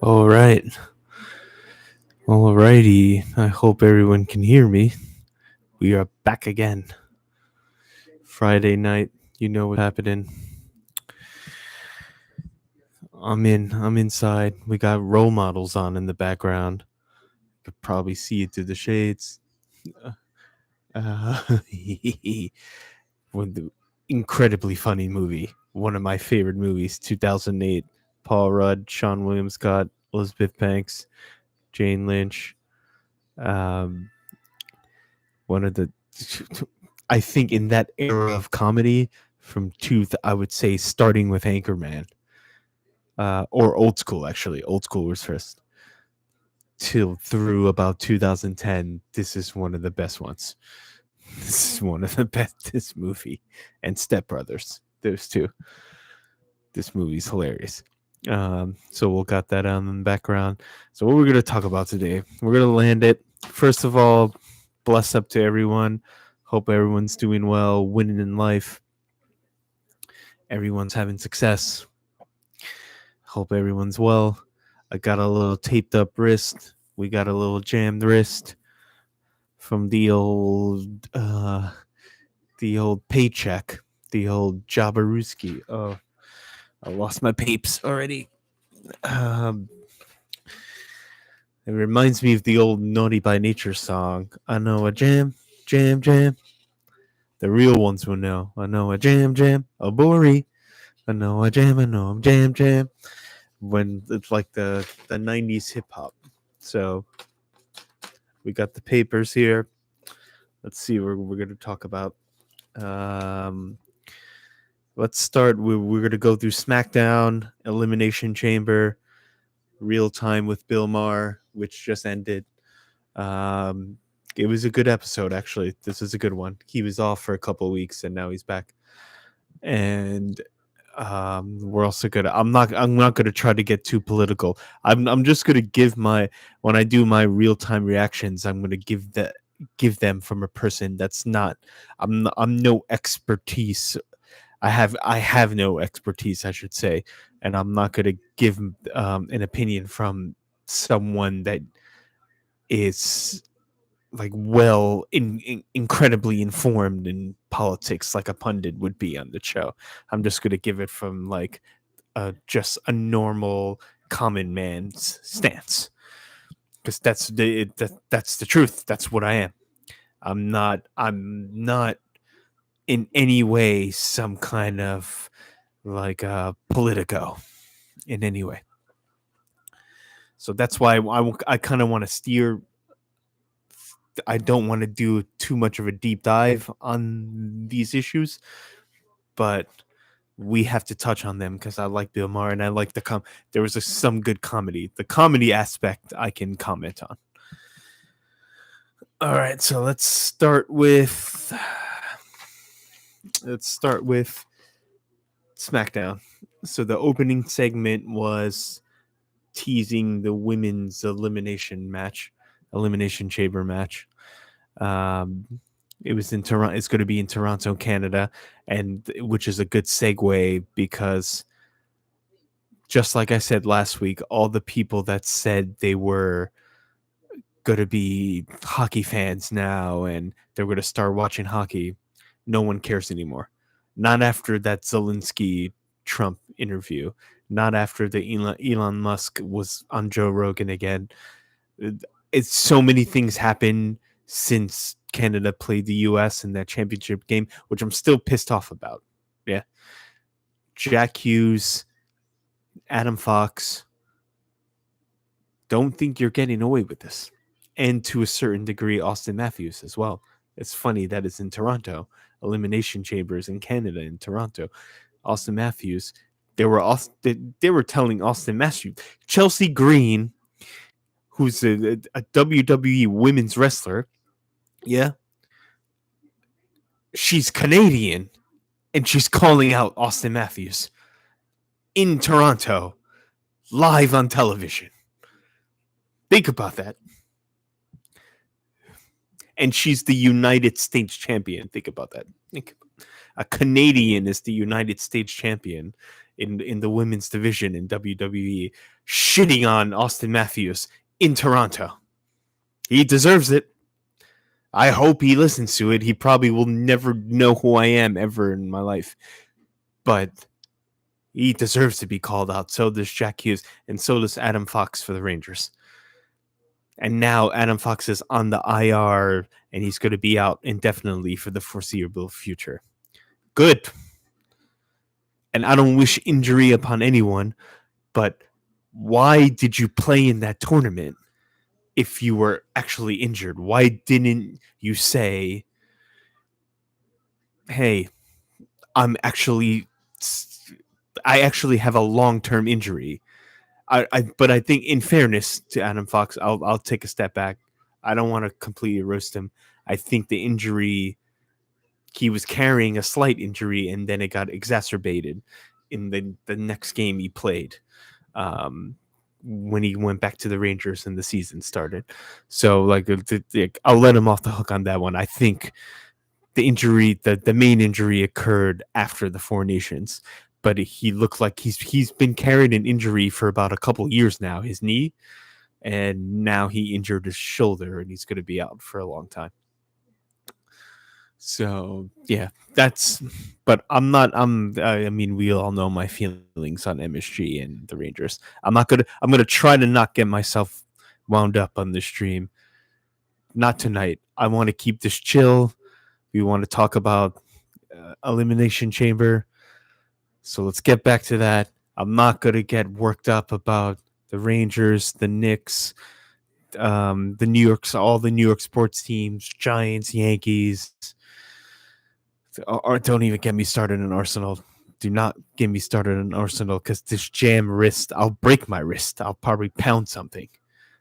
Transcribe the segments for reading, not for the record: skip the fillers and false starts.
All right. Alrighty. I hope everyone can hear me. We are back again. Friday night. You know what's happening. I'm inside. We got role models on in the background. You could probably see it through the shades. Uh, with the incredibly funny movie. One of my favorite movies, 2008. Paul Rudd, Sean William Scott, Elizabeth Banks, Jane Lynch. Um, one of the I think in that era of comedy from I would say starting with Anchorman, or Old School. Actually, Old School was first. Till through about 2010, this is one of the best ones. This is one of the best. This movie and Step Brothers, those two. This movie's hilarious. So we'll got that on in the background. So what we're gonna talk about today, we're gonna land it. First of all, bless up to everyone. Hope everyone's doing well, winning in life. Everyone's having success. Hope everyone's well. I got a little taped up wrist. We got a little jammed wrist from the old paycheck, the old Jabarooski. Oh, I lost my papes already. Um, it reminds me of the old Naughty by Nature song. I know a jam, jam, jam. The real ones will know. I know a jam, jam, a bori. I know a jam, I know I'm jam, jam. When it's like the 90s hip hop. So we got the papers here. Let's see what we're going to talk about. Let's start. We're going to go through Smackdown, Elimination Chamber, Real Time with Bill Maher, which just ended. It was a good episode, actually. This is a good one. He was off for a couple of weeks, and now he's back. And we're also gonna. I'm not gonna try to get too political. I'm just gonna give when I do my real time reactions. I'm gonna give them from a person that's not. I'm no expertise. I have no expertise, I should say, and I'm not gonna give an opinion from someone that is like incredibly informed in politics like a pundit would be on the show. I'm just going to give it from like just a normal common man's stance, because that's the truth. That's what I am. I'm not in any way some kind of like politico in any way. So that's why I kind of want to steer. I don't want to do too much of a deep dive on these issues, but we have to touch on them because I like Bill Maher and I like there was some good comedy. The comedy aspect I can comment on. All right, so let's start with SmackDown. So the opening segment was teasing the women's elimination chamber match. It was in Toronto. It's going to be in Toronto, Canada, and which is a good segue because, just like I said last week, all the people that said they were going to be hockey fans now and they're going to start watching hockey, no one cares anymore. Not after that Zelensky Trump interview. Not after the Elon Musk was on Joe Rogan again. It's so many things happen since Canada played the US in that championship game, which I'm still pissed off about. Yeah. Jack Hughes, Adam Fox. Don't think you're getting away with this. And to a certain degree, Austin Matthews as well. It's funny that it's in Toronto. Elimination Chambers in Canada in Toronto. Austin Matthews. They were telling Austin Matthews, Chelsea Green, who's a WWE women's wrestler, yeah, she's Canadian, and she's calling out Austin Matthews in Toronto, live on television. Think about that. And she's the United States champion. Think about that. A Canadian is the United States champion, in the women's division in WWE, shitting on Austin Matthews in Toronto. He deserves it. I hope he listens to it. He probably will never know who I am ever in my life. But he deserves to be called out. So does Jack Hughes, and so does Adam Fox for the Rangers. And now Adam Fox is on the IR, and he's going to be out indefinitely for the foreseeable future. Good. And I don't wish injury upon anyone, but why did you play in that tournament if you were actually injured? Why didn't you say, hey, I actually have a long-term injury? But I think, in fairness to Adam Fox, I'll take a step back. I don't want to completely roast him. I think the injury, he was carrying a slight injury, and then it got exacerbated in the next game he played, when he went back to the Rangers and the season started. So, like, I'll let him off the hook on that one. I think the injury, the main injury, occurred after the Four Nations, but he looked like he's been carrying an injury for about a couple years now, his knee, and now he injured his shoulder, and he's going to be out for a long time. So yeah, but I'm not. I mean, we all know my feelings on MSG and the Rangers. I'm gonna try to not get myself wound up on this stream. Not tonight. I want to keep this chill. We want to talk about Elimination Chamber. So let's get back to that. I'm not going to get worked up about the Rangers, the Knicks, all the New York sports teams, Giants, Yankees. Or don't even get me started on Arsenal. Do not get me started on Arsenal, because this jam wrist, I'll break my wrist. I'll probably pound something.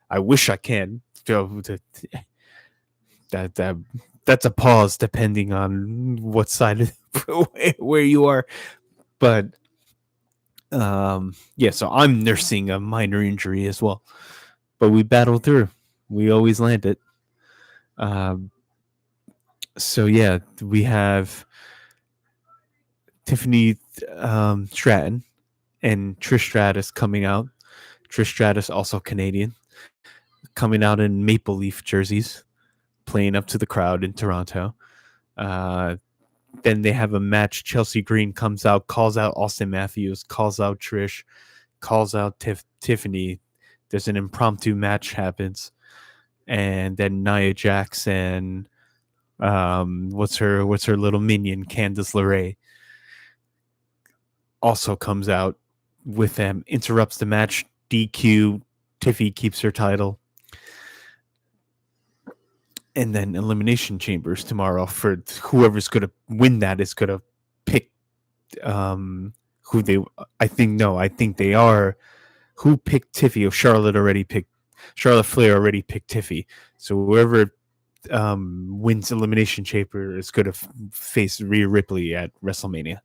I wish I can. That's a pause depending on what side of where you are. But yeah, so I'm nursing a minor injury as well. But we battled through. We always land it. So yeah, we have Tiffany Stratton and Trish Stratus coming out. Trish Stratus, also Canadian, coming out in maple leaf jerseys, playing up to the crowd in Toronto. Then they have a match. Chelsea Green comes out, calls out Austin Matthews, calls out Trish, calls out Tiffany. There's an impromptu match happens, and then Nia Jax and what's her little minion, Candice LeRae, also comes out with them, interrupts the match, DQ. Tiffy keeps her title. And then Elimination Chambers tomorrow, for whoever's going to win that is going to pick who they. I think they are. Who picked Tiffy? Charlotte Flair already picked Tiffy. So whoever wins Elimination Chamber is going to face Rhea Ripley at WrestleMania.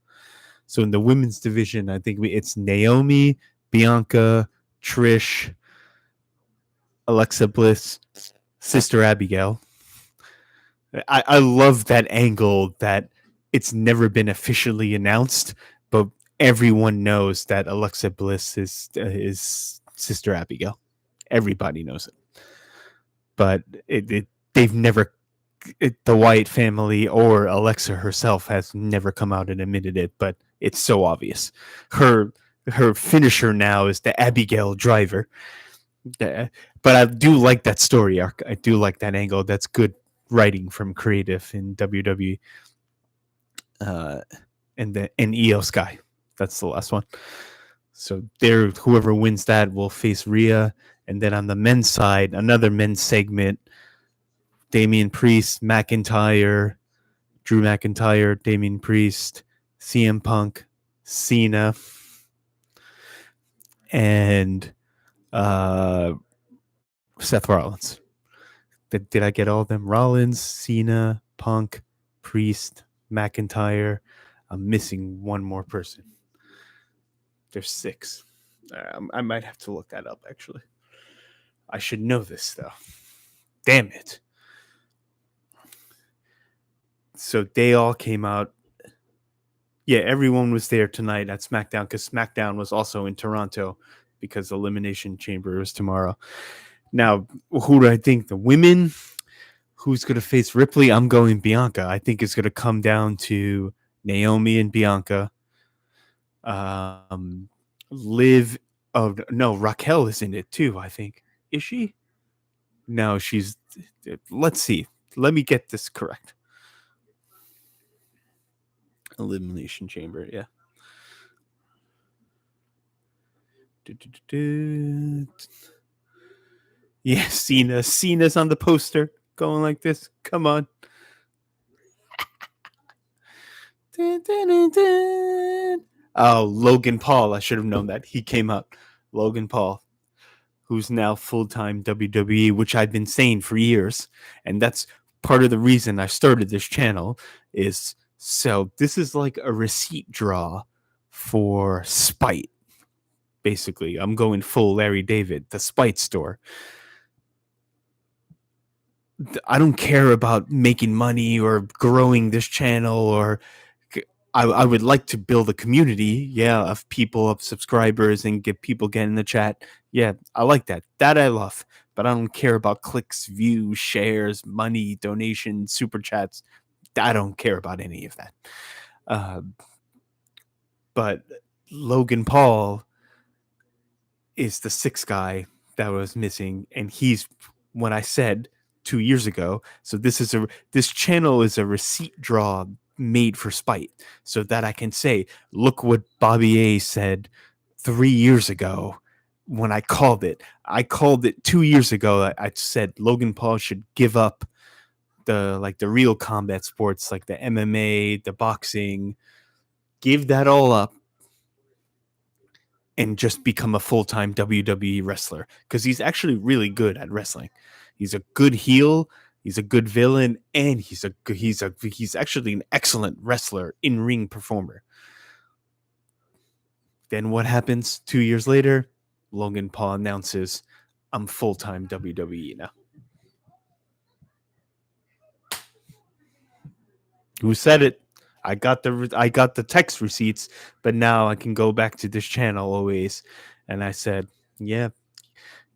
So in the women's division, I think it's Naomi, Bianca, Trish, Alexa Bliss, Sister Abigail. I love that angle that it's never been officially announced, but everyone knows that Alexa Bliss is Sister Abigail. Everybody knows it. But they've never, the Wyatt family or Alexa herself has never come out and admitted it, but it's so obvious. Her finisher now is the Abigail driver. But I do like that story arc. I do like that angle. That's good writing from creative in WWE. And Io Sky. That's the last one. So whoever wins that will face Rhea. And then on the men's side, another men's segment, Damian Priest, McIntyre, Drew McIntyre, Damian Priest, CM Punk, Cena, and Seth Rollins. Did I get all of them? Rollins, Cena, Punk, Priest, McIntyre. I'm missing one more person. There's 6. I might have to look that up, actually. I should know this, though. Damn it. So they all came out Yeah, everyone was there tonight at Smackdown because Smackdown was also in Toronto because Elimination Chamber is tomorrow. Now, who do I think? The women? Who's going to face Ripley? I'm going Bianca. I think it's going to come down to Naomi and Bianca. Um, Liv. Oh, no, Raquel is in it too, I think. Is she? No, she's. Let's see. Let me get this correct. Elimination Chamber, yeah. Yeah, Cena. Cena's on the poster going like this. Come on. Oh, Logan Paul. I should have known that. He came up. Logan Paul, who's now full-time WWE, which I've been saying for years. And that's part of the reason I started this channel is so this is like a receipt draw for Spite. Basically, I'm going full Larry David, the Spite store. I don't care about making money or growing this channel or I would like to build a community, yeah, of people, of subscribers, and get people get in the chat. Yeah, I like that. That I love. But I don't care about clicks, views, shares, money, donations, super chats. I don't care about any of that. Uh, but Logan Paul is the sixth guy that was missing, and he's when I said 2 years ago. So this channel is a receipt draw made for Spite, so that I can say, look what Bobby A said 3 years ago when I called it. I called it 2 years ago. I said Logan Paul should give up the real combat sports like the MMA, the boxing, give that all up and just become a full-time WWE wrestler because he's actually really good at wrestling. He's a good heel, he's a good villain, and he's actually an excellent wrestler, in-ring performer. Then what happens 2 years later? Logan Paul announces, I'm full-time WWE now. Who said it? I got the text receipts, but now I can go back to this channel always. And I said, yeah,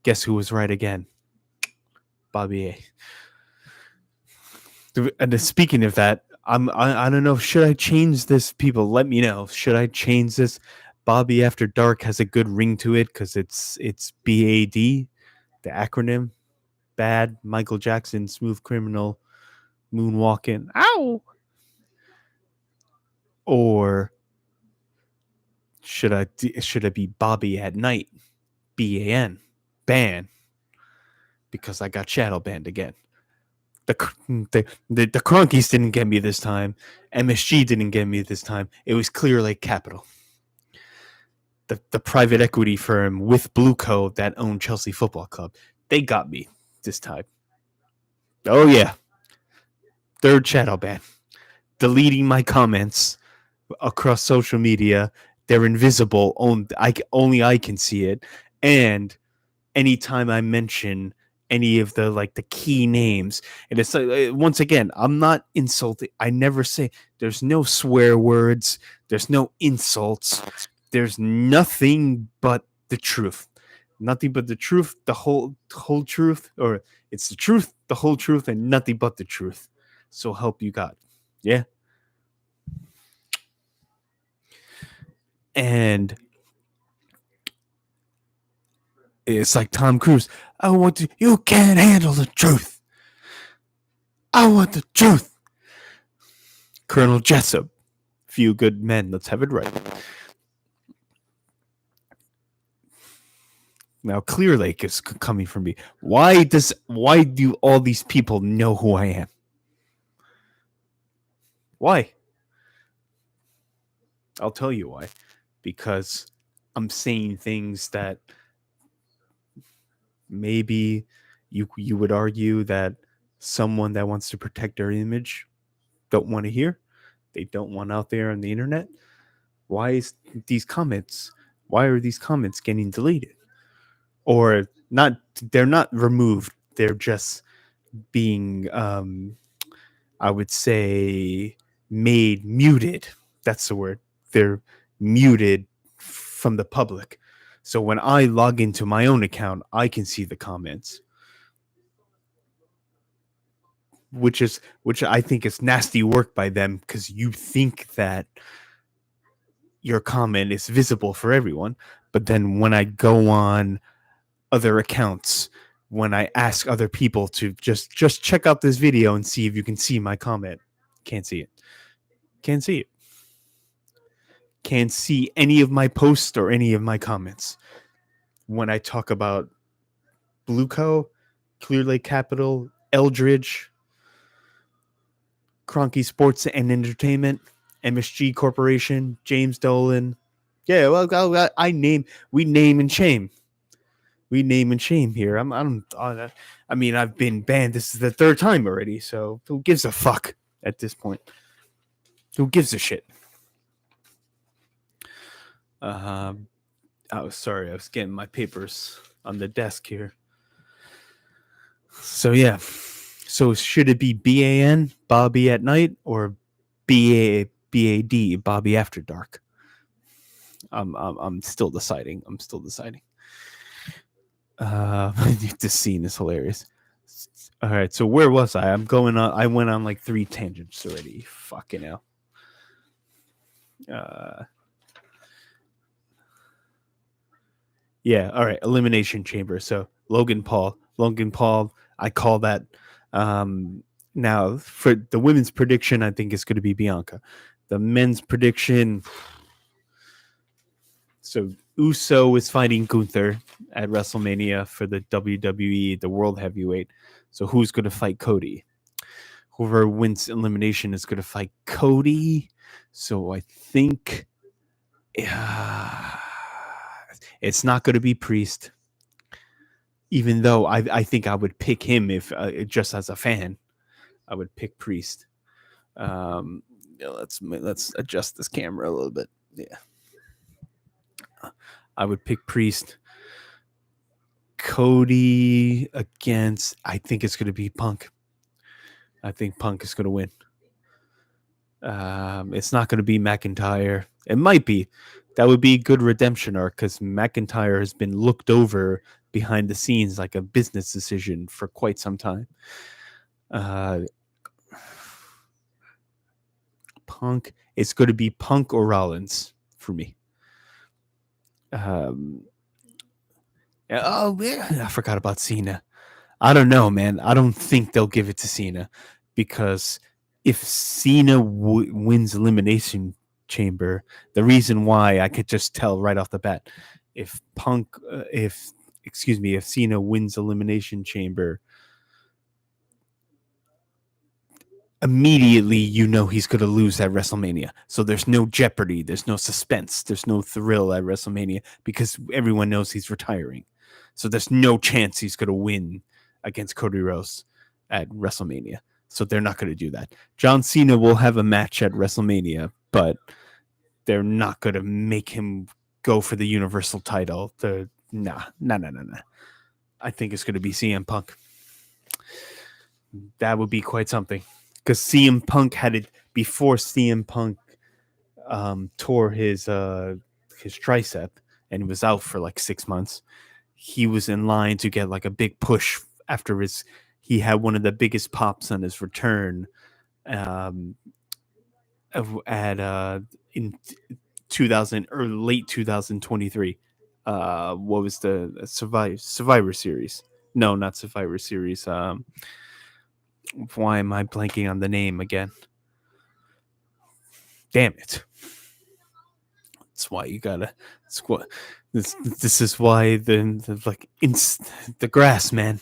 guess who was right again? Bobby A. And speaking of that, I don't know. Should I change this? People, let me know. Should I change this? Bobby After Dark has a good ring to it because it's BAD, the acronym. Bad, Michael Jackson, Smooth Criminal, Moonwalking. Ow! Or should I be Bobby at Night? BAN, ban, because I got shadow banned again. The Cronkies didn't get me this time. MSG didn't get me this time. It was Clear Lake Capital, the private equity firm with Blue Co that owned Chelsea Football Club. They got me this time. Oh yeah, third shadow ban, deleting my comments across social media. They're invisible. Only I can see it. And anytime I mention any of the key names, and it's once again, I'm not insulting. I never say there's no swear words. There's no insults. There's nothing but the truth. Nothing but the truth, the whole truth, or it's the truth, the whole truth, and nothing but the truth. So help you God. Yeah. And it's like Tom Cruise. You can't handle the truth. I want the truth. Colonel Jessup. Few good men. Let's have it right. Now, Clear Lake is coming from me. Why do all these people know who I am? Why? I'll tell you why. Because I'm saying things that maybe you would argue that someone that wants to protect their image don't want to hear. They don't want out there on the internet. Why are these comments getting deleted? Or not? They're not removed. They're just being, I would say, made muted That's the word. They're muted from the public. So when I log into my own account, I can see the comments, which I think is nasty work by them, because you think that your comment is visible for everyone. But then when I go on other accounts, when I ask other people to just check out this video and see if you can see my comment, can't see it. Can't see it. Can't see any of my posts or any of my comments. When I talk about Blueco, Clear Lake Capital, Eldridge, Cronky Sports and Entertainment, MSG Corporation, James Dolan. Yeah, well, we name and shame. We name and shame here. I mean, I've been banned. This is the third time already. So who gives a fuck at this point? Who gives a shit? Oh, sorry. I was getting my papers on the desk here. So yeah. So should it be BAN, Bobby at night, or BAD, Bobby after dark? I'm still deciding. This scene is hilarious. All right, so where was I? I went on like 3 tangents already. Fucking hell. Yeah, all right. Elimination Chamber. So Logan Paul. I call that. Now for the women's prediction, I think it's going to be Bianca. The men's prediction. So Uso is fighting Gunther at WrestleMania for the WWE, the World Heavyweight. So who's going to fight Cody? Whoever wins elimination is going to fight Cody. So I think it's not going to be Priest. Even though I think I would pick him if just as a fan, I would pick Priest. Let's adjust this camera a little bit. Yeah. I would pick Priest. Cody against, I think it's going to be Punk. I think Punk is going to win. It's not going to be McIntyre. It might be. That would be a good redemption arc, because McIntyre has been looked over behind the scenes like a business decision for quite some time. Punk. It's going to be Punk or Rollins for me. I forgot about Cena. I don't know, man. I don't think they'll give it to Cena, because if Cena wins Elimination Chamber, the reason why I could just tell right off the bat, if Cena wins Elimination Chamber, immediately you know he's going to lose at WrestleMania. So there's no jeopardy, there's no suspense, there's no thrill at WrestleMania, because everyone knows he's retiring. So there's no chance he's going to win against Cody Rhodes at WrestleMania. So they're not going to do that. John Cena will have a match at WrestleMania, but they're not going to make him go for the Universal title. Nah. I think it's going to be CM Punk. That would be quite something, because CM Punk had it before. CM Punk tore his tricep and was out for like 6 months. He was in line to get like a big push after he had one of the biggest pops on his return in 2000 or late 2023. What was the Survivor Series? No, not Survivor Series. Why am I blanking on the name again? Damn it. That's why you gotta. This is why the grass, man.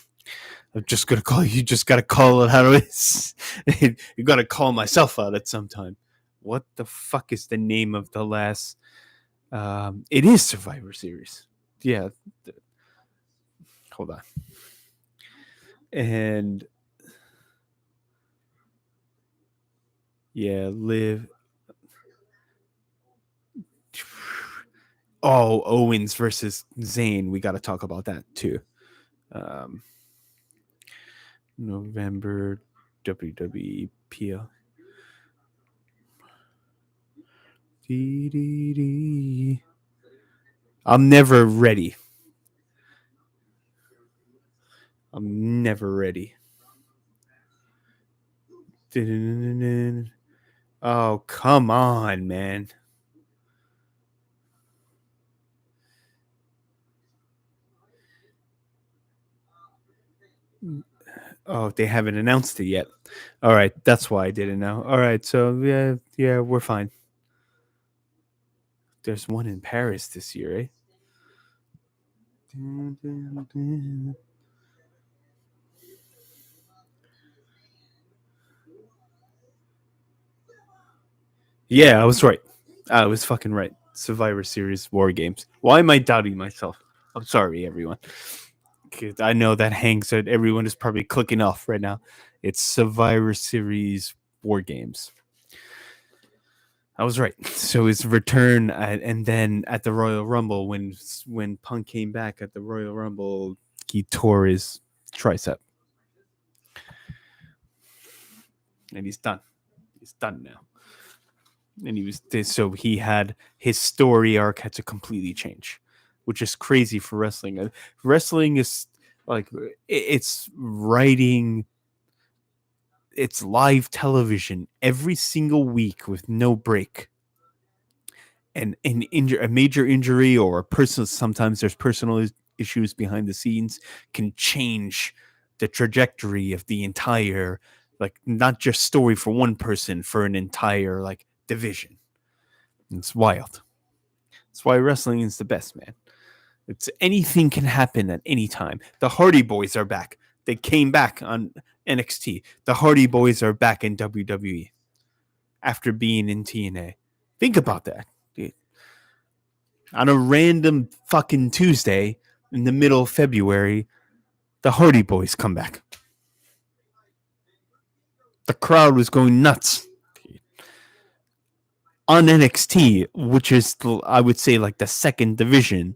I'm just gonna call you. Just gotta call it how it is. You gotta call myself out at some time. What the fuck is the name of the last? It is Survivor Series. Yeah. Hold on. And yeah, live. Oh, Owens versus Zayn. We got to talk about that too. November WWE PL. I'm never ready. I'm never ready. Oh, come on, man. Oh, they haven't announced it yet. All right, that's why I didn't know. All right, so yeah, we're fine. There's one in Paris this year, eh? Yeah, I was right. I was fucking right. Survivor Series War Games. Why am I doubting myself? I'm sorry, everyone. 'Cause I know that hangs that everyone is probably clicking off right now. It's Survivor Series War Games. I was right. So his return, and then at the Royal Rumble, when Punk came back at the Royal Rumble, he tore his tricep, and he's done. He's done now. And so he had his story arc had to completely change, which is crazy for wrestling. Wrestling is like it's writing, it's live television every single week with no break. And a major injury or a personal, sometimes there's personal issues behind the scenes, can change the trajectory of the entire, like, not just story for one person, for an entire like division. It's wild. That's why wrestling is the best, man. It's anything can happen at any time. The Hardy Boys are back. They came back on NXT. The Hardy Boys are back in WWE after being in TNA. Think about that, dude. On a random fucking Tuesday in the middle of February, the Hardy Boys come back. The crowd was going nuts on NXT, which is, I would say, like the second division,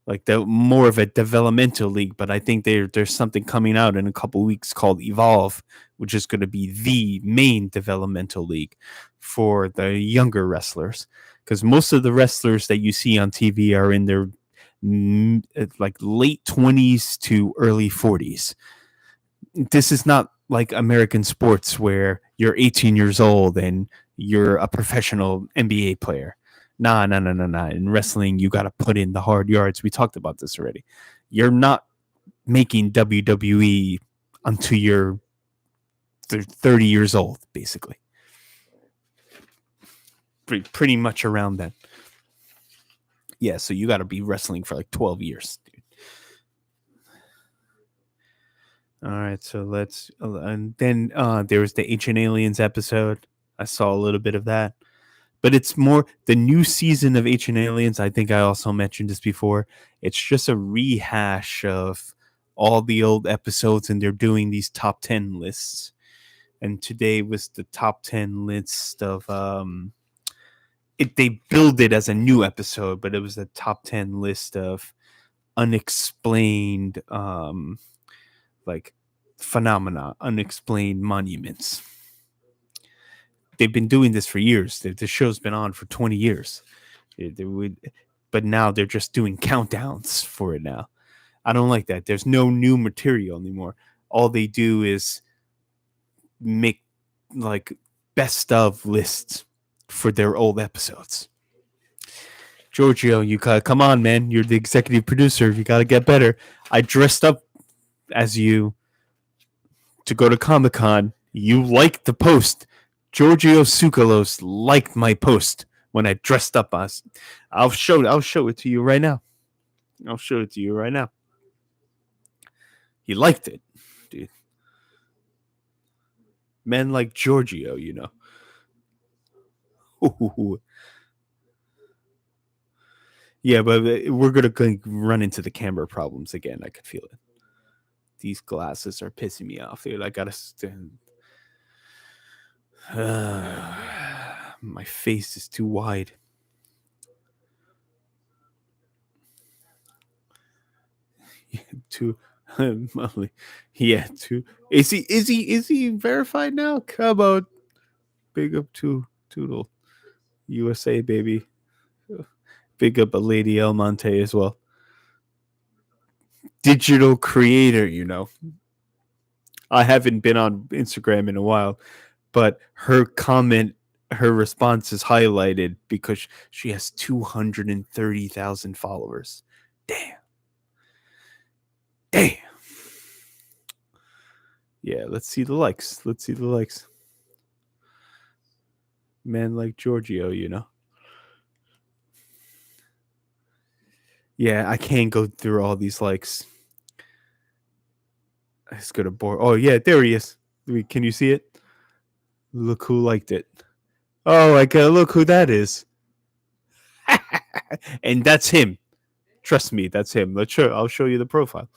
like the more of a developmental league. But I think there's something coming out in a couple weeks called Evolve, which is going to be the main developmental league for the younger wrestlers, because most of the wrestlers that you see on TV are in their like late 20s to early 40s. This is not like American sports where you're 18 years old and you're a professional NBA player. Nah, nah, nah, nah, nah. In wrestling, you got to put in the hard yards. We talked about this already. You're not making WWE until you're 30 years old, basically. Pretty much around then. Yeah, so you got to be wrestling for like 12 years, dude. All right, so let's, and then there was the Ancient Aliens episode. I saw a little bit of that, but it's more the new season of Ancient Aliens. I think I also mentioned this before. It's just a rehash of all the old episodes, and they're doing these top 10 lists. And today was the top 10 list of they build it as a new episode, but it was the top 10 list of unexplained like phenomena, unexplained monuments. They've been doing this for years. The show's been on for 20 years. But now they're just doing countdowns for it now. I don't like that. There's no new material anymore. All they do is make like best of lists for their old episodes. Giorgio, you gotta come on, man. You're the executive producer. You gotta get better. I dressed up as you to go to Comic-Con. You liked the post. Giorgio Tsoukalos liked my post when I dressed up as. I'll show it to you right now. I'll show it to you right now. He liked it, dude. Men like Giorgio, you know. Ooh. Yeah, but we're gonna run into the camera problems again. I could feel it. These glasses are pissing me off, dude. I gotta stand. My face is too wide. Too, yeah. Too. Is he verified now? Come on, big up to Toodle. USA, baby. Big up a Lady El Monte as well. Digital creator, I haven't been on Instagram in a while, but her response is highlighted because she has 230,000 followers. Damn. Damn. Yeah, let's see the likes. Man like Giorgio, Yeah, I can't go through all these likes. It's gonna bore. Oh yeah, there he is. Can you see it? Look who liked it. Oh, I gotta look who that is. And that's him. Trust me, that's him. I'll show you the profile.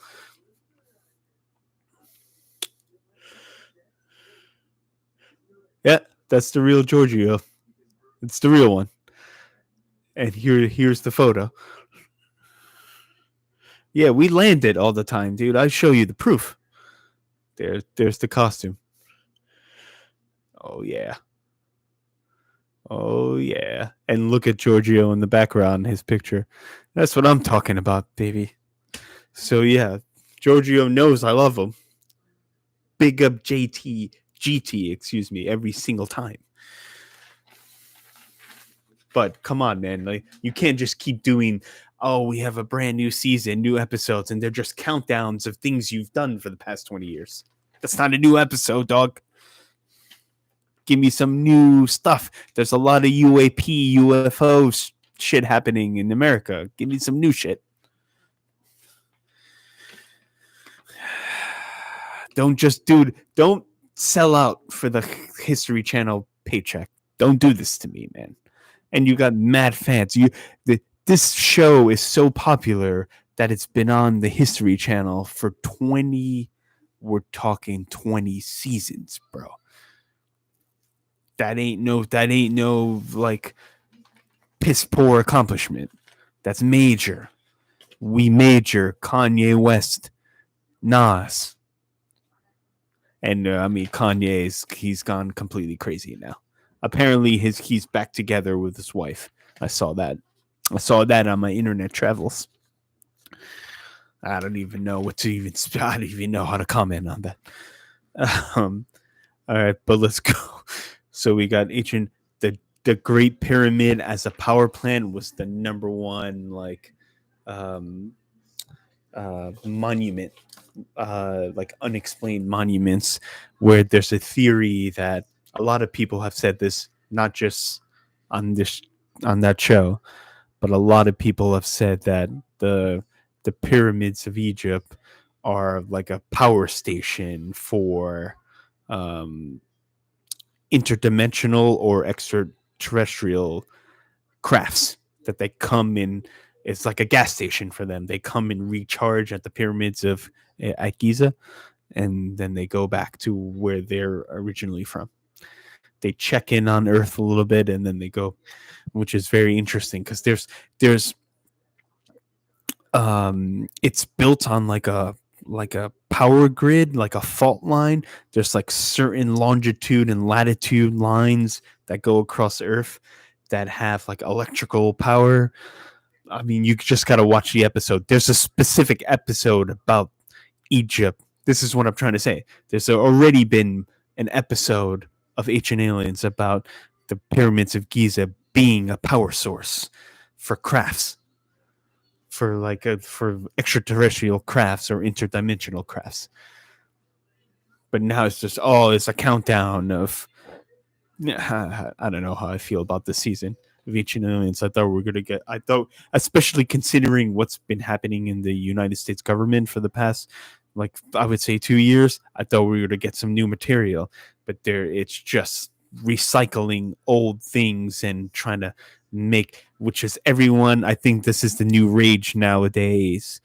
Yeah, that's the real Giorgio. It's the real one. And here's the photo. Yeah, we land it all the time, dude. I show you the proof. There's the costume. Oh yeah. Oh yeah. And look at Giorgio in the background, his picture. That's what I'm talking about, baby. So yeah, Giorgio knows I love him. Big up GT, excuse me, every single time. But come on, man, like you can't just keep doing. Oh, we have a brand new season, new episodes, and they're just countdowns of things you've done for the past 20 years. That's not a new episode, dog. Give me some new stuff. There's a lot of UAP, UFO shit happening in America. Give me some new shit. Don't sell out for the History Channel paycheck. Don't do this to me, man. And you got mad fans. This show is so popular that it's been on the History Channel for 20. We're talking 20 seasons, bro. That ain't no like piss poor accomplishment. That's major. We major Kanye West, Nas, and I mean he's gone completely crazy now. Apparently he's back together with his wife. I saw that on my internet travels. I don't even know I don't even know how to comment on that. All right, but let's go. So we got the Great Pyramid as a power plant was the number one monument, like unexplained monuments, where there's a theory that a lot of people have said this, not just on that show, but a lot of people have said that the pyramids of Egypt are like a power station for interdimensional or extraterrestrial crafts that they come in. It's like a gas station for them. They come and recharge at the pyramids of at Giza, and then they go back to where they're originally from. They check in on Earth a little bit, and then they go, which is very interesting because there's it's built on like a power grid, like a fault line. There's like certain longitude and latitude lines that go across Earth that have like electrical power. I mean, you just got to watch the episode. There's a specific episode about Egypt. This is what I'm trying to say. There's already been an episode of Ancient Aliens about the pyramids of Giza being a power source for crafts, for extraterrestrial crafts or interdimensional crafts. But now it's just it's a countdown of. I don't know how I feel about this season of Ancient Aliens. I thought, especially considering what's been happening in the United States government for the past, like I would say 2 years, I thought we were to get some new material, but it's just recycling old things and trying to make, which is everyone. I think this is the new rage nowadays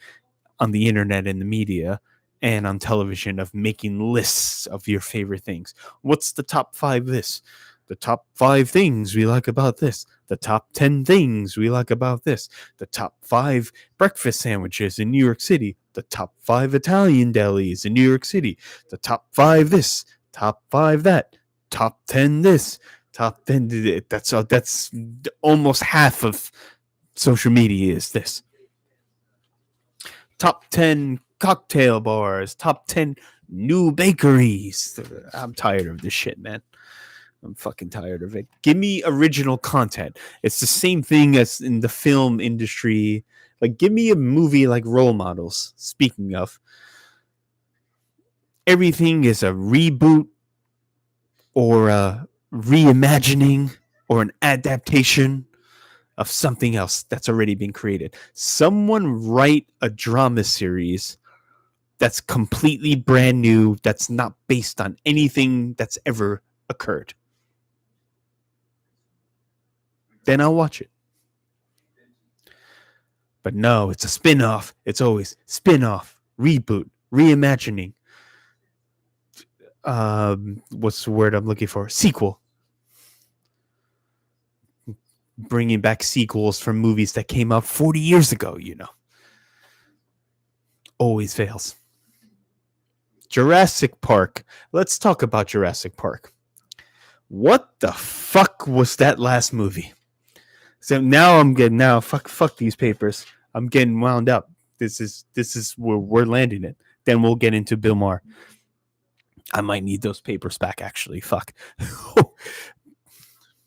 on the internet and the media and on television of making lists of your favorite things. What's the top 5 this? The top 5 things we like about this. The top 10 things we like about this. The top 5 breakfast sandwiches in New York City. The top 5 Italian delis in New York City. The top 5 this. Top 5 that. Top 10 this. Top 10. That's almost half of social media is this. Top 10 cocktail bars. Top 10 new bakeries. I'm tired of this shit, man. I'm fucking tired of it. Give me original content. It's the same thing as in the film industry. Like, give me a movie like Role Models. Speaking of, everything is a reboot or a reimagining or an adaptation of something else that's already been created. Someone write a drama series that's completely brand new, that's not based on anything that's ever occurred. Then I'll watch it. But no, it's a spin-off. It's always spin-off, reboot, reimagining. What's the word I'm looking for? Sequel. Bringing back sequels from movies that came out 40 years ago, you know. Always fails. Jurassic Park. Let's talk about Jurassic Park. What the fuck was that last movie? So now I'm getting fuck these papers. I'm getting wound up. This is where we're landing it. Then we'll get into Bill Maher. I might need those papers back actually. Fuck.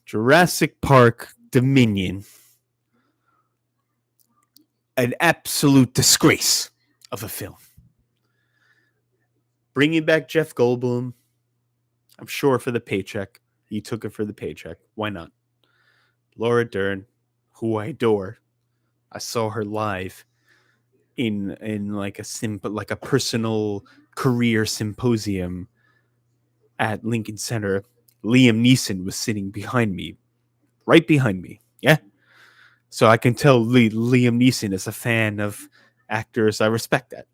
Jurassic Park Dominion. An absolute disgrace of a film. Bringing back Jeff Goldblum. I'm sure for the paycheck. He took it for the paycheck. Why not? Laura Dern, who I adore. I saw her live in like a personal career symposium at Lincoln Center. Liam Neeson was sitting behind me, right behind me. Yeah. So I can tell Liam Neeson is a fan of actors. I respect that.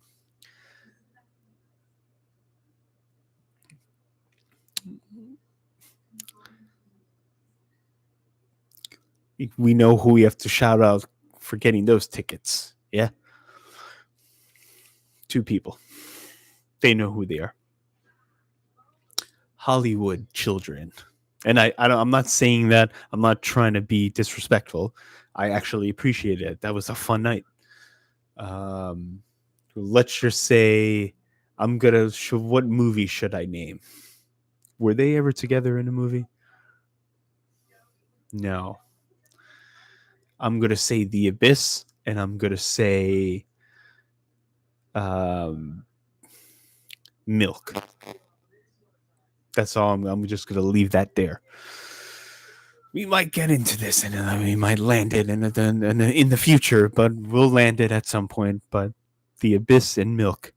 We know who we have to shout out for getting those tickets. Yeah. 2 people. They know who they are. Hollywood children. And I'm not saying that. I'm not trying to be disrespectful. I actually appreciate it. That was a fun night. Let's just say what movie should I name? Were they ever together in a movie? No. I'm going to say The Abyss, and I'm going to say Milk. That's all. I'm just going to leave that there. We might get into this, and we might land it in the future, but we'll land it at some point. But The Abyss and Milk.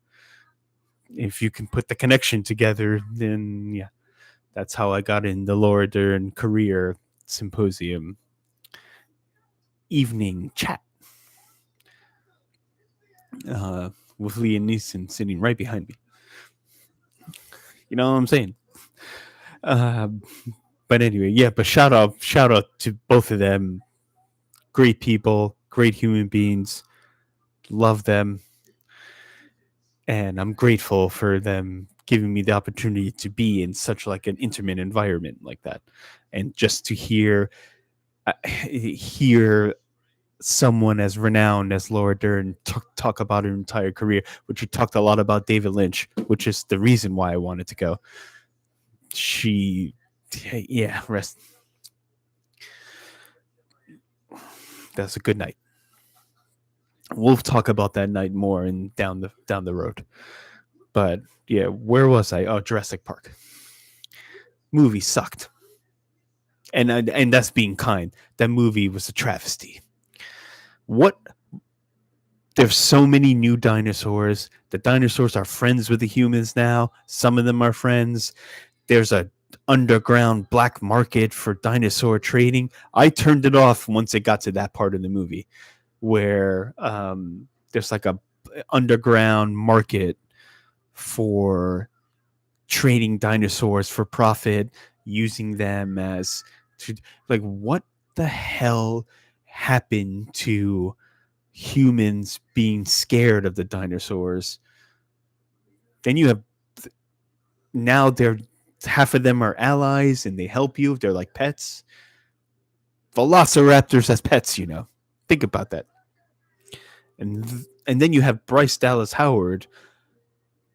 If you can put the connection together, then yeah, that's how I got in the Laura Dern Career Symposium evening chat with Liam Neeson sitting right behind me. You know what I'm saying? But anyway, yeah. But shout out to both of them. Great people, great human beings. Love them, and I'm grateful for them giving me the opportunity to be in such like an intimate environment like that, and just to hear someone as renowned as Laura Dern talk about her entire career, which she talked a lot about David Lynch, which is the reason why I wanted to go. Rest. That's a good night. We'll talk about that night more and down the road. But yeah, where was I? Oh, Jurassic Park. Movie sucked. And that's being kind. That movie was a travesty. What? There's so many new dinosaurs. The dinosaurs are friends with the humans now. Some of them are friends. There's a underground black market for dinosaur trading. I turned it off once it got to that part of the movie where there's like a underground market for trading dinosaurs for profit, using them as like, what the hell happened to humans being scared of the dinosaurs? Then you have now half of them are allies and they help you. They're like pets. Velociraptors as pets, Think about that. And then you have Bryce Dallas Howard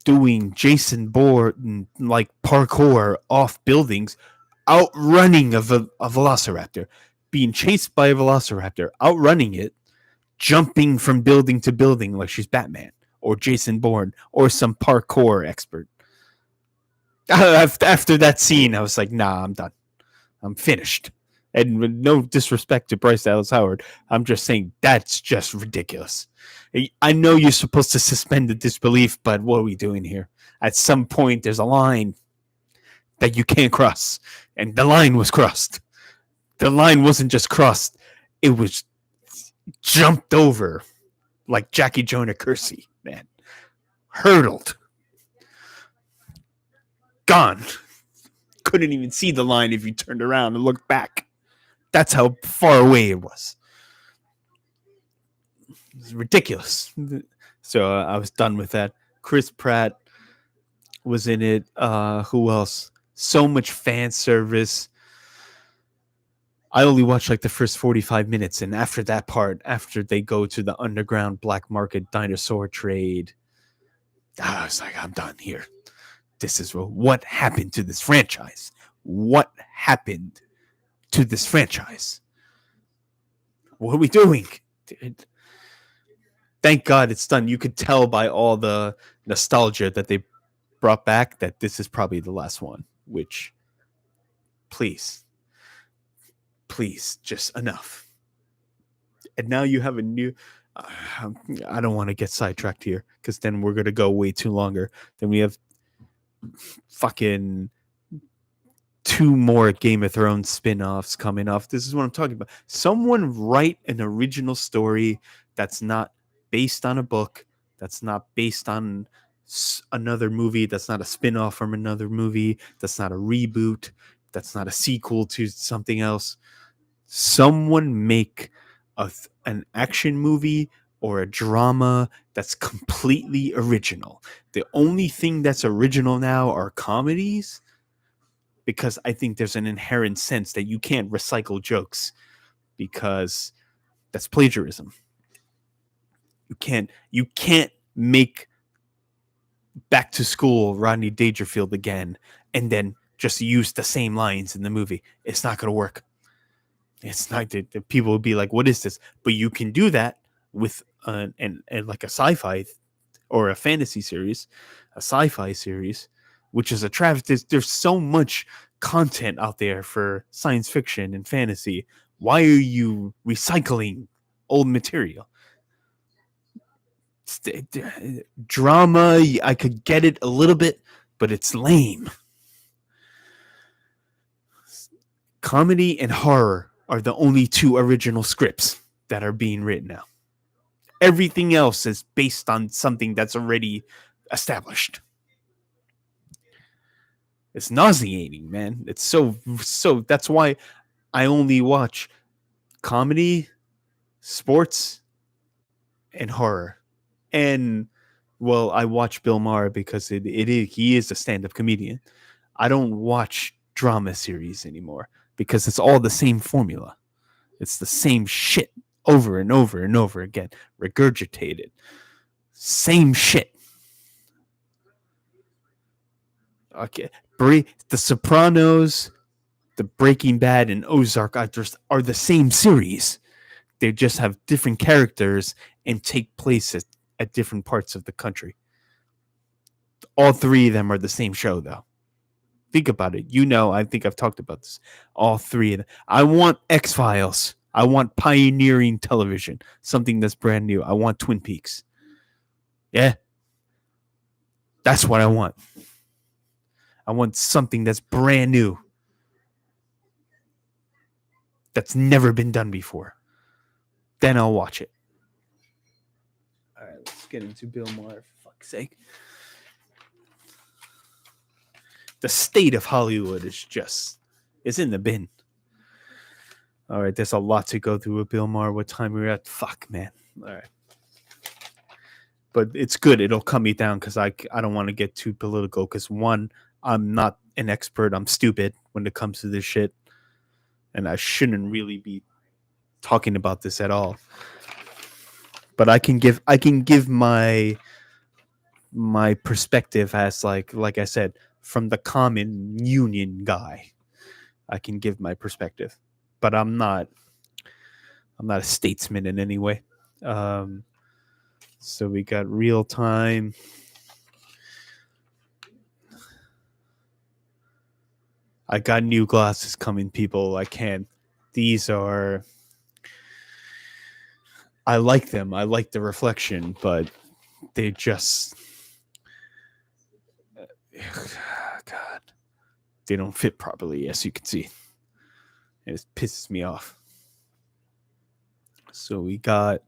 doing Jason Bourne like parkour off buildings, outrunning a velociraptor, being chased by a velociraptor, outrunning it, jumping from building to building like she's Batman or Jason Bourne or some parkour expert. After that scene, I was like, nah, I'm done. I'm finished. And with no disrespect to Bryce Dallas Howard, I'm just saying that's just ridiculous. I know you're supposed to suspend the disbelief, but what are we doing here? At some point, there's a line that you can't cross, and the line was crossed. The line wasn't just crossed; it was jumped over like Jackie Jonah Kersey, man. Hurdled. Gone. Couldn't even see the line if you turned around and looked back. That's how far away it was. It's ridiculous. So I was done with that. Chris Pratt was in it. Who else? So much fan service. I only watched like the first 45 minutes, and after that part, after they go to the underground black market dinosaur trade, I was like, I'm done here. This is what happened to this franchise. What happened to this franchise? What are we doing? Thank God it's done. You could tell by all the nostalgia that they brought back that this is probably the last one, which, please, just enough. And now you have a new... I don't want to get sidetracked here because then we're going to go way too longer. Then we have fucking 2 more Game of Thrones spin-offs coming off. This is what I'm talking about. Someone write an original story that's not based on a book, that's not based on another movie, that's not a spin-off from another movie, that's not a reboot, that's not a sequel to something else. Someone make an action movie or a drama that's completely original. The only thing that's original now are comedies, because I think there's an inherent sense that you can't recycle jokes because that's plagiarism. You can't make Back to School Rodney Dangerfield again and then just use the same lines in the movie. It's not going to work. It's not that people will be like, what is this? But you can do that with and like a sci-fi or a fantasy series, a sci-fi series, which is a travesty. There's so much content out there for science fiction and fantasy. Why are you recycling old material? Drama, I could get it a little bit, but it's lame. Comedy and horror are the only 2 original scripts that are being written now. Everything else is based on something that's already established. It's nauseating, man. It's so that's why I only watch comedy, sports, and horror. And well, I watch Bill Maher because he is a stand-up comedian. I don't watch drama series anymore because it's all the same formula. It's the same shit over and over and over again, regurgitated. Same shit. Okay, The Sopranos, the Breaking Bad, and Ozark are the same series. They just have different characters and take place at different parts of the country. All 3 of them are the same show, though. Think about it. I think I've talked about this. All 3 of them. I want X-Files. I want pioneering television. Something that's brand new. I want Twin Peaks. Yeah. That's what I want. I want something that's brand new. That's never been done before. Then I'll watch it. All right, let's get into Bill Maher, for fuck's sake. The state of Hollywood is in the bin. All right, there's a lot to go through with Bill Maher. What time we're at? Fuck, man. All right. But it's good. It'll cut me down because I don't want to get too political because, one, I'm not an expert. I'm stupid when it comes to this shit, and I shouldn't really be talking about this at all. But I can give my perspective as like I said, from the common union guy. I can give my perspective, but I'm not a statesman in any way. Um, so we got real time. I got new glasses coming, people. I can't. These are. I like them. I like the reflection, but they just. God. They don't fit properly, as you can see. It pisses me off. So we got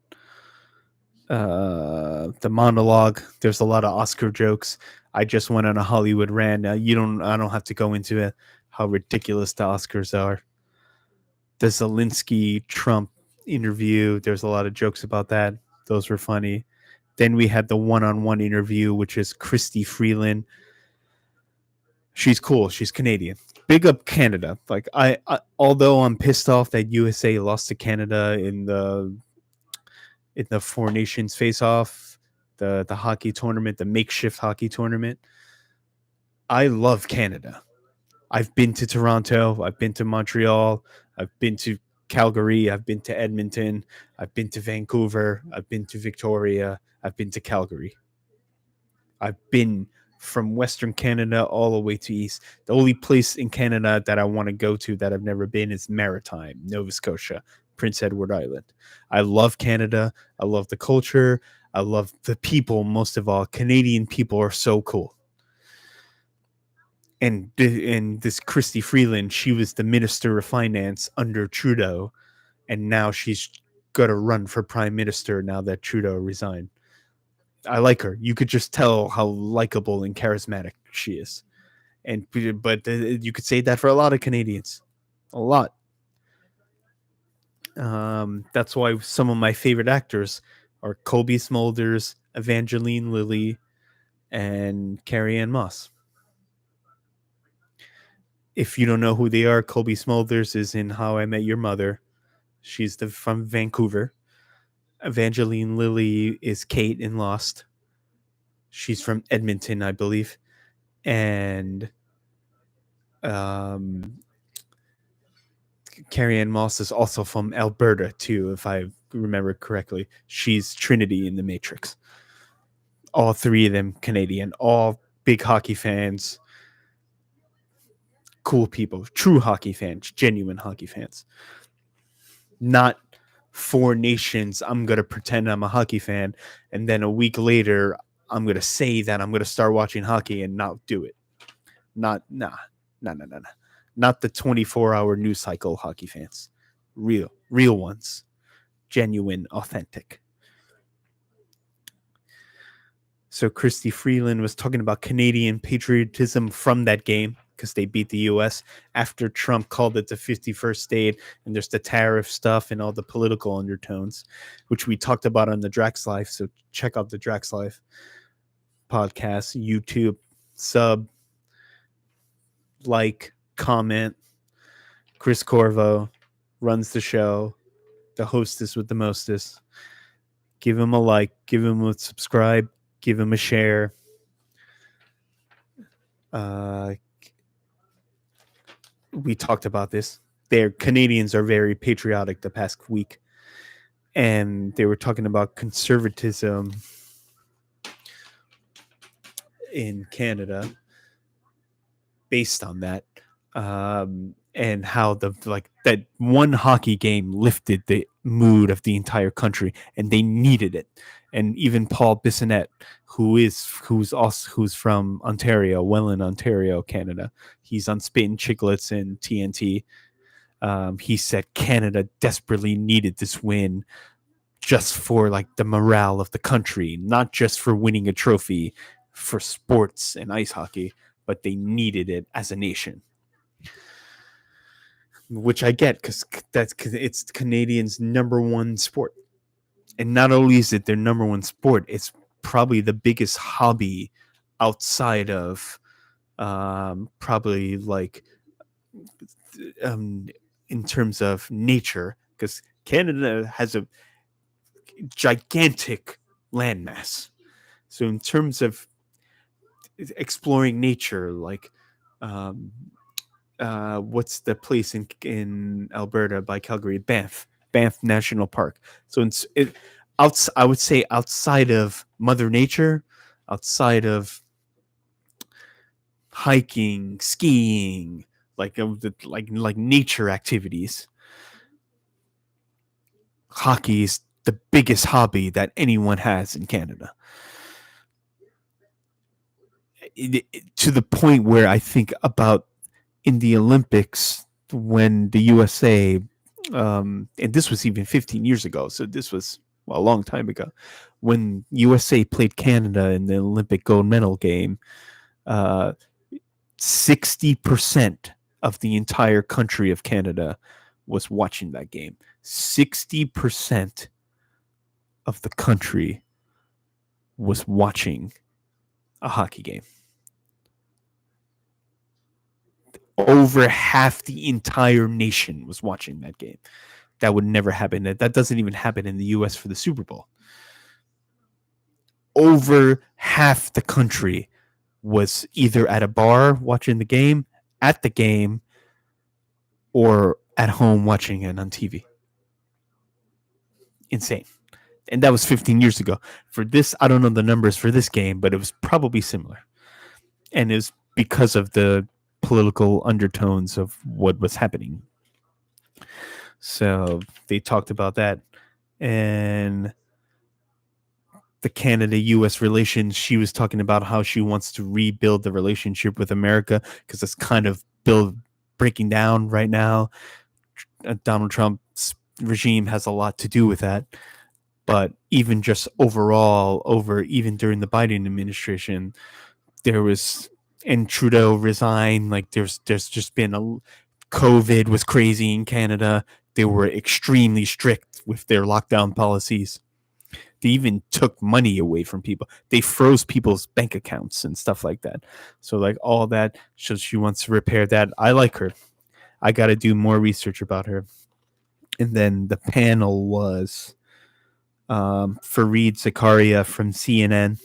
the monologue. There's a lot of Oscar jokes. I just went on a Hollywood rant. I don't have to go into it, how ridiculous the Oscars are. The Zelensky Trump interview. There's a lot of jokes about that. Those were funny. Then we had the one-on-one interview, which is Christy Freeland. She's cool. She's Canadian. Big up Canada. Like although I'm pissed off that USA lost to Canada in the Four Nations face-off, the hockey tournament, the makeshift hockey tournament. I love Canada. I've been to Toronto. I've been to Montreal. I've been to Calgary. I've been to Edmonton. I've been to Vancouver. I've been to Victoria. I've been to Calgary. I've been from Western Canada all the way to East. The only place in Canada that I want to go to that I've never been is Maritime, Nova Scotia, Prince Edward Island. I love Canada. I love the culture. I love the people most of all. Canadian people are so cool. And this Christy Freeland, she was the Minister of Finance under Trudeau, and now she's got to run for Prime Minister now that Trudeau resigned. I like her. You could just tell how likable and charismatic she is. But you could say that for a lot of Canadians. A lot. That's why some of my favorite actors are Colby Smulders, Evangeline Lilly, and Carrie Ann Moss. If you don't know who they are, Colby Smulders is in How I Met Your Mother. She's from Vancouver. Evangeline Lilly is Kate in Lost. She's from Edmonton, I believe. And Carrie Ann Moss is also from Alberta, too, if I remember correctly. She's Trinity in The Matrix. All three of them Canadian, all big hockey fans, cool people, true hockey fans, genuine hockey fans. Not Four Nations, I'm going to pretend I'm a hockey fan, and then a week later, I'm going to say that I'm going to start watching hockey and not do it. Nah. Not the 24-hour news cycle hockey fans. Real ones. Genuine, authentic. So Christy Freeland was talking about Canadian patriotism from that game because they beat the U.S. after Trump called it the 51st state, and there's the tariff stuff and all the political undertones, which we talked about on the Drax Life. So check out the Drax Life podcast, YouTube, sub, like, comment. Chris Corvo runs the show, the hostess with the mostest. Give him a like, give him a subscribe, give him a share. We talked about this. Canadians are very patriotic the past week, and they were talking about conservatism in Canada based on that, and how that one hockey game lifted the mood of the entire country, and they needed it. And even Paul Bissonnette, who's from Ontario, Welland, Ontario, Canada, he's on Spittin' Chicklets and TNT. He said Canada desperately needed this win just for the morale of the country, not just for winning a trophy for sports and ice hockey, but they needed it as a nation. Which I get because it's Canadians' number one sport. And not only is it their number one sport, it's probably the biggest hobby outside of probably like um, in terms of nature, because Canada has a gigantic landmass. So in terms of exploring nature, like um, what's the place in Alberta by Calgary? Banff National Park. So I would say outside of Mother Nature, outside of hiking, skiing, like nature activities, hockey is the biggest hobby that anyone has in Canada. To the point where I think about in the Olympics when the USA, and this was even 15 years ago, so this was a long time ago, when USA played Canada in the Olympic gold medal game, uh, 60% of the entire country of Canada was watching that game. 60% of the country was watching a hockey game. Over half the entire nation was watching that game. That would never happen. That doesn't even happen in the US for the Super Bowl. Over half the country was either at a bar watching the game, at the game, or at home watching it on TV. Insane. And that was 15 years ago. For this, I don't know the numbers for this game, but it was probably similar. And it was because of the political undertones of what was happening. So they talked about that. And the Canada-U.S. relations, she was talking about how she wants to rebuild the relationship with America because it's kind of breaking down right now. Donald Trump's regime has a lot to do with that. But even just overall, even during the Biden administration, there was, and Trudeau resigned. Like there's just been COVID was crazy in Canada. They were extremely strict with their lockdown policies. They even took money away from people. They froze people's bank accounts and stuff like that. So like all that, so she wants to repair that. I like her. I got to do more research about her. And then the panel was Fareed Zakaria from CNN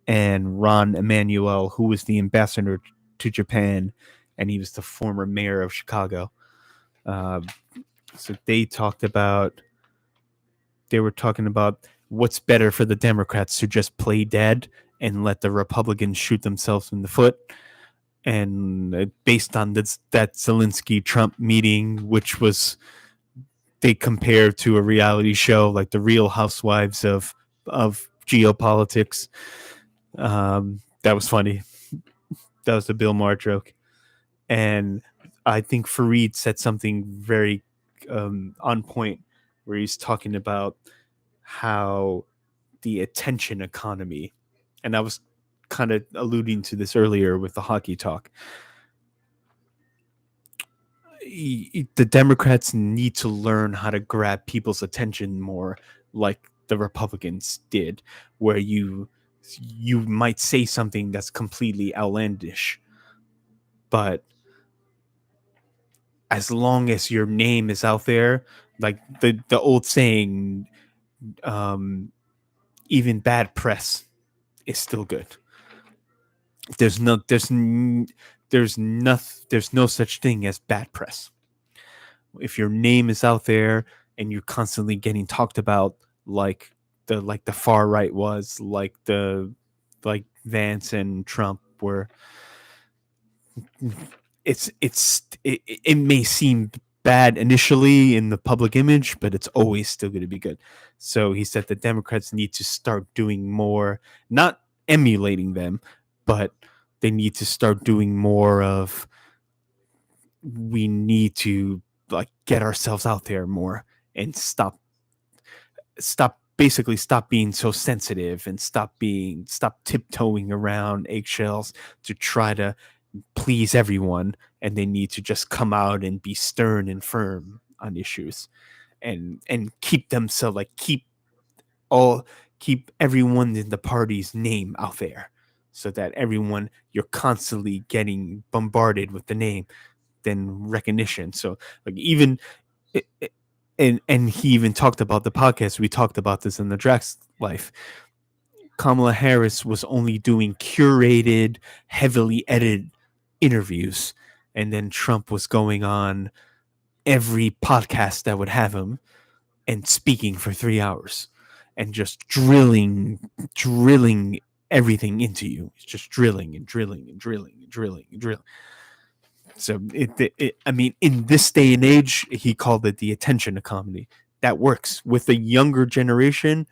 and Ron Emanuel, who was the ambassador to Japan, and he was the former mayor of Chicago. So they were talking about what's better for the Democrats to just play dead and let the Republicans shoot themselves in the foot. And based on that Zelensky-Trump meeting, which was they compared to a reality show like the Real Housewives of geopolitics. That was funny. That was the Bill Maher joke. And I think Fareed said something very on point where he's talking about how the attention economy, and I was kind of alluding to this earlier with the hockey talk. The Democrats need to learn how to grab people's attention more, like the Republicans did, where you might say something that's completely outlandish, but as long as your name is out there, like the old saying, even bad press is still good. There's no such thing as bad press. If your name is out there and you're constantly getting talked about, like the far right was, like Vance and Trump were, it may seem bad initially in the public image, but it's always still going to be good. So he said the Democrats need to start doing more, not emulating them, but they need to start doing more of, we need to like get ourselves out there more and stop being so sensitive and stop tiptoeing around eggshells to try to please everyone, and they need to just come out and be stern and firm on issues and keep themselves, like keep everyone in the party's name out there, so that everyone, you're constantly getting bombarded with the name, then recognition. So like even and he even talked about the podcast. We talked about this in the Drax Life. Kamala Harris was only doing curated, heavily edited interviews, and then Trump was going on every podcast that would have him and speaking for 3 hours and just drilling everything into you. It's just drilling and drilling and drilling and drilling and drilling. So I mean, in this day and age, he called it the attention economy. That works with the younger generation,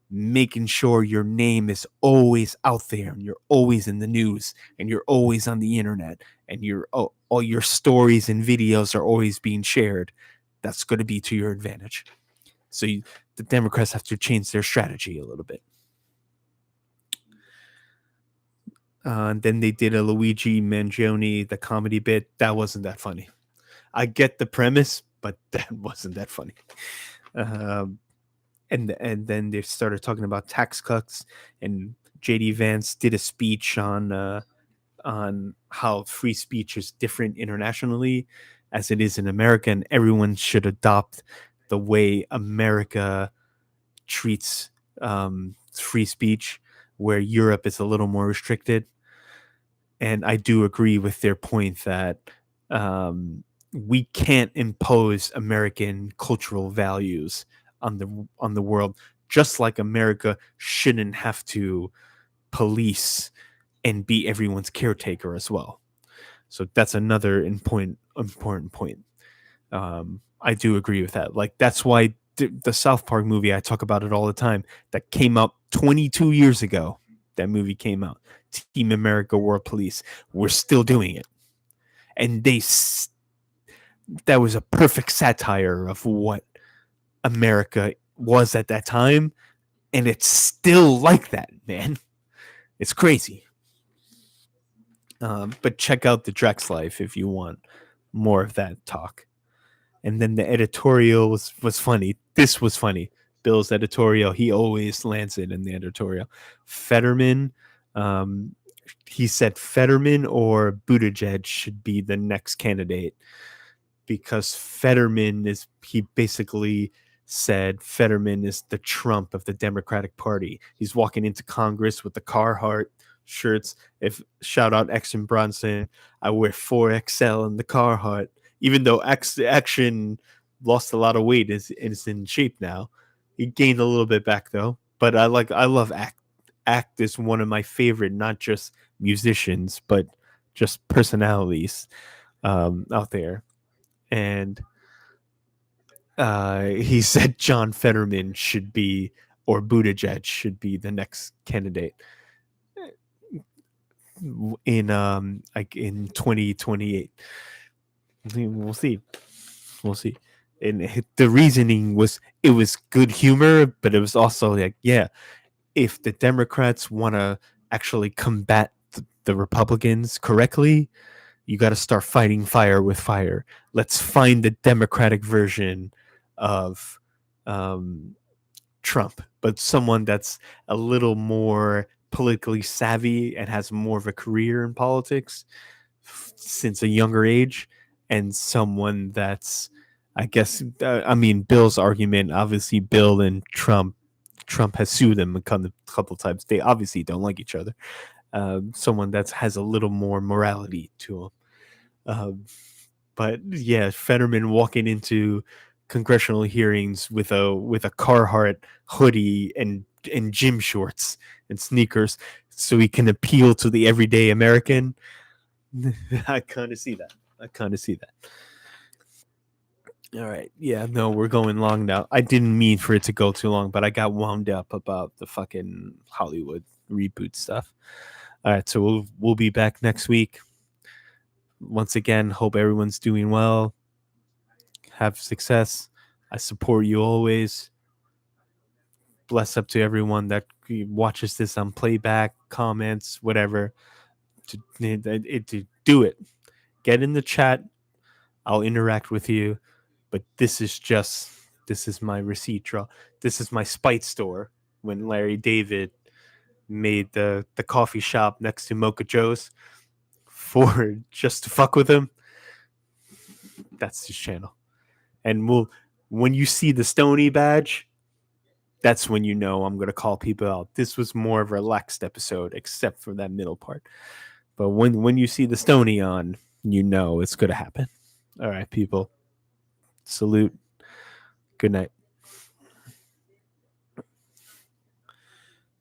making sure your name is always out there and you're always in the news and you're always on the internet and all your stories and videos are always being shared. That's going to be to your advantage. So the Democrats have to change their strategy a little bit. And then they did a Luigi Mangione, the comedy bit. That wasn't that funny. I get the premise, but that wasn't that funny. And then they started talking about tax cuts, and JD Vance did a speech on how free speech is different internationally as it is in America, and everyone should adopt the way America treats free speech, where Europe is a little more restricted. And I do agree with their point that we can't impose American cultural values on the world, just like America shouldn't have to police and be everyone's caretaker as well. So that's another important point. I do agree with that. Like that's why the South Park movie, I talk about it all the time, that came out 22 years ago. That movie came out. Team America World Police. We're still doing it, and that was a perfect satire of what America was at that time, and it's still like that, man. It's crazy. But check out the Drex Life if you want more of that talk. And then the editorial was funny. This was funny. Bill's editorial, he always lands it in the editorial. Fetterman, he said Fetterman or Buttigieg should be the next candidate, because he basically said Fetterman is the Trump of the Democratic Party. He's walking into Congress with the Carhartt shirts. If shout out Action Bronson, I wear 4XL in the Carhartt. Even though Action lost a lot of weight, is in shape now. He gained a little bit back though. But I love Act. Act is one of my favorite, not just musicians, but just personalities out there. And he said John Fetterman should be, or Buttigieg should be the next candidate in like in 2028. We'll see. We'll see. And the reasoning was, it was good humor, but it was also like, yeah, if the Democrats want to actually combat the Republicans correctly, you got to start fighting fire with fire. Let's find the Democratic version of Trump, but someone that's a little more politically savvy and has more of a career in politics since a younger age, and someone that's, I guess, I mean, Bill's argument, obviously, Bill and Trump has sued them a couple times. They obviously don't like each other. Someone that has a little more morality to him. But yeah, Fetterman walking into congressional hearings with a Carhartt hoodie and gym shorts and sneakers, so he can appeal to the everyday American. I kind of see that. All right. Yeah, no, we're going long now. I didn't mean for it to go too long, but I got wound up about the fucking Hollywood reboot stuff. All right, so we'll be back next week. Once again, hope everyone's doing well. Have success. I support you always. Bless up to everyone that watches this on playback, comments, whatever. To do it. Get in the chat. I'll interact with you. But this is my receipt draw. This is my spite store when Larry David made the coffee shop next to Mocha Joe's for just to fuck with him, that's his channel. And when you see the Stony badge, that's when you know I'm gonna call people out. This was more of a relaxed episode, except for that middle part. But when you see the Stony on, you know it's gonna happen. All right, people. Salute. Good night.